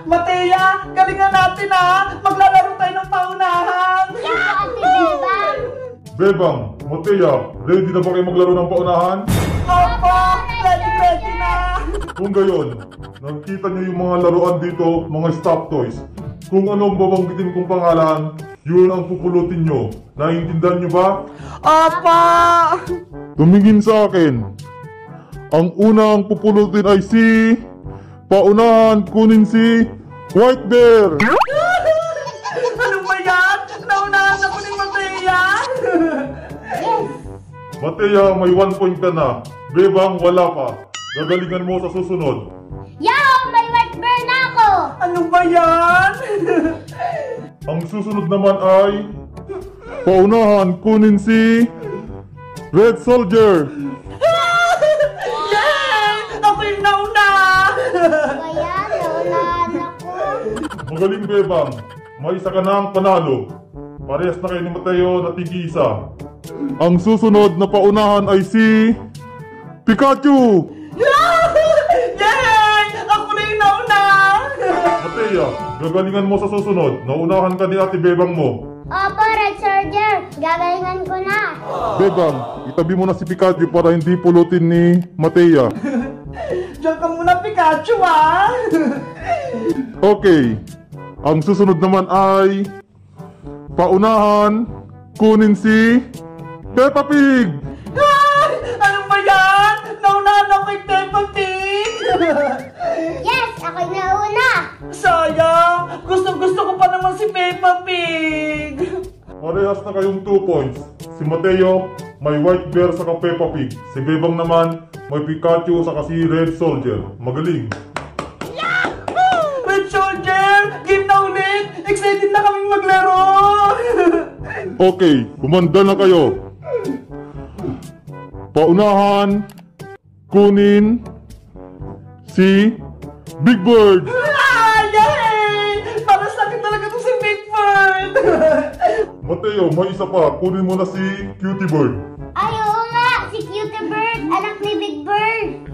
Mateya, galingan natin ha! Maglalaro tayo ng paunahan! Yeah, Ate Bebang! Bebang, Mateya, ready na ba kayo maglaro ng paunahan? Opo! Ready na! Kung gayon, nakikita niyo yung mga laruan dito, mga stop toys. Kung anong babanggitin kong pangalan, yun ang pupulutin nyo. Naiintindihan nyo ba? Opo! Tumingin sa akin. Ang unang pupulutin ay si... Paunahan, kunin si... White Bear! Ano ba yan? Naunahan ako ni Mateya! Mateya, may 1 point ka na. Bebang, wala pa. Gagalingan mo sa susunod. Yaw! May white bear na ako! Ano ba yan? Ang susunod naman ay... Paunahan, kunin si... Red Soldier! Yay! Ako yung nauna! Kaya, naunahan ako. Magaling, Bebang. May isa ka nang panalo. Parehas na kayo ni Mateo na tig-isa. Ang susunod na paunahan ay si... Pikachu! Yay! Ako na yung nauna! Mateya, gagalingan mo sa susunod. Naunahan ka ni Ate Bebang mo. Opo, Red Soldier. Gagalingan ko na. Bebang, itabi mo na si Pikachu para hindi pulutin ni Mateya. Diyan ka muna, Pikachu ha! Okay. Ang susunod naman ay... Paunahan, kunin si... Peppa Pig! Ay! Ano ba yan? Naunahan ako kay Peppa Pig! Yes, ako'y nauna. Sayang! Gusto ko pa naman si Peppa Pig! Parehas na kayong 2 points. Si Mateo, may White Bear sa Peppa Pig. Si Bebang naman, may Pikachu sa si Red Soldier. Magaling. Red Soldier! Game na ulit! Excited na kaming maglaro! Okay, humanda na kayo. Paunahan, kunin si Big Bird. Ah! Yay! Para sa akin talaga to si Big Bird! Mateo, may isa pa. Kunin mo na si Cutie Bird. Ay, oo nga. Si Cutie Bird. Anak ni Big Bird.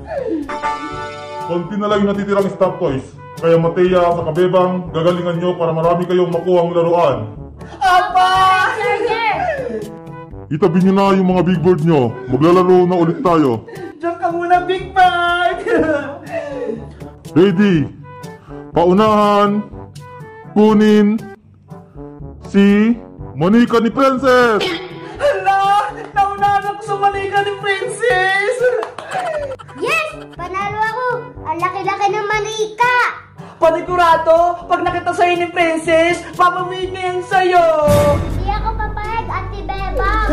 Konti na lang yung natitirang stop toys. Kaya Mateya sa Bebang, gagalingan nyo para marami kayong makuhang laruan. Apa! Soldier. Itabi nyo na yung mga Big Bird nyo. Maglalaro na ulit tayo. Diyan ka muna, Big Bird! Ready? Paunahan, kunin si Monica ni Princess. Hala! Naunahan ako sa manika ni Princess! Yes! Panalo ako. Ang laki-laki ng manika. Panigurado, pag nakita sa'yo ni Princess, papawiin niya yan sa'yo! Hindi ako papayag, Ate Bebang.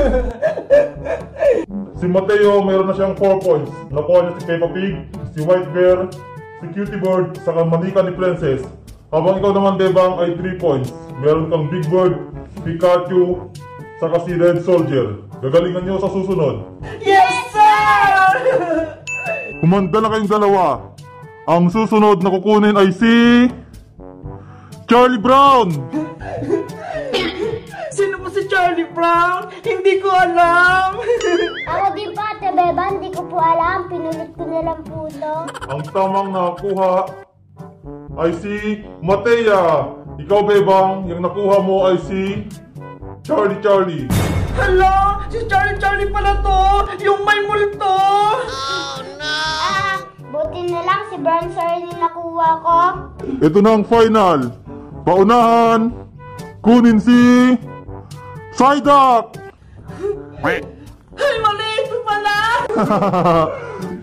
Si Mateo, mayroon na siyang 4 points. Nakuha niya si Peppa Pig, si White Bear, si Cutie Bird, saka Manika ni Princess. Habang ikaw naman, Bebang, ay 3 points. Meron kang Big Bird, Pikachu, saka si Red Soldier. Gagalingan nyo sa susunod. Yes, sir! Humanda na kayong dalawa. Ang susunod na kukunin ay si... Charlie Brown! Sino ba si Charlie Brown? Hindi ko alam! Ako din po, Ate Bebang. Hindi ko po alam. Pinulot ko na lang po ito. Ang tamang nakakuha ay si Mateya. Ikaw, Bebang, yung nakuha mo ay si Charlie. Hala! Si Charlie pala to! Yung may multo! Buti na lang si Bronzer yung nakuha ko. Ito na ang final. Paunahan, kunin si... Psyduck! Ay, mali! Ito pala!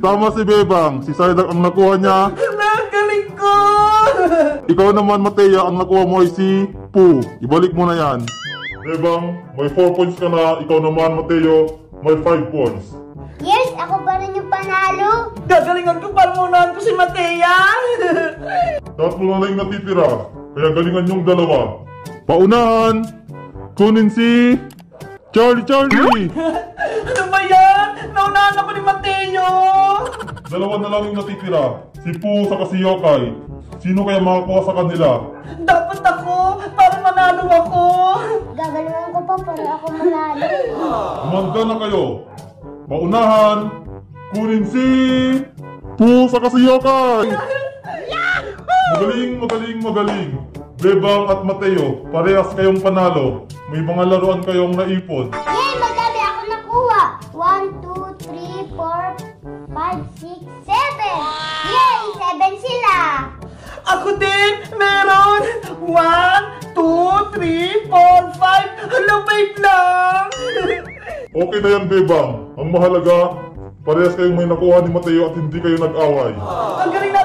Tama si Bebang. Si Psyduck ang nakuha niya. Hala, galing ko! Ikaw naman, Mateya, ang nakuha mo ay si Pooh. Ibalik mo na yan. Bebang, may 4 points ka na. Ikaw naman, Mateo, may 5 points. Yes, ako pa rin yung panalo. Gagalingan ko para maunahan ko si Mateya! Tatlo na lang yung natitira. Kaya galingan yung dalawa. Paunahan, kunin si... Charlie! Ano ba yan? Naunahan ako ni Mateo! Dalawa na lang yung natitira. Si Pooh saka si Yokai. Sino kaya makakuha sa kanila? Dapat ako! Para manalo ako! Gagalingan ko pa para ako manalo. Umanda na kayo. Paunahan, kunin si... Pooh saka si Yokai. Magaling. Bebang at Mateo, parehas kayong panalo. May mga laruan kayong naipon. Yay! Madami ako nakuha. 1, 2, 3, 4, 5, 6, 7. Yay! 7 sila. Ako din! Meron! 1, 2, 3, 4, 5. Hala, wait lang! Okay na yan, Bebang. Ang mahalaga, parehas kayong may nakuha ni Mateo at hindi kayo nag-away. Ang galing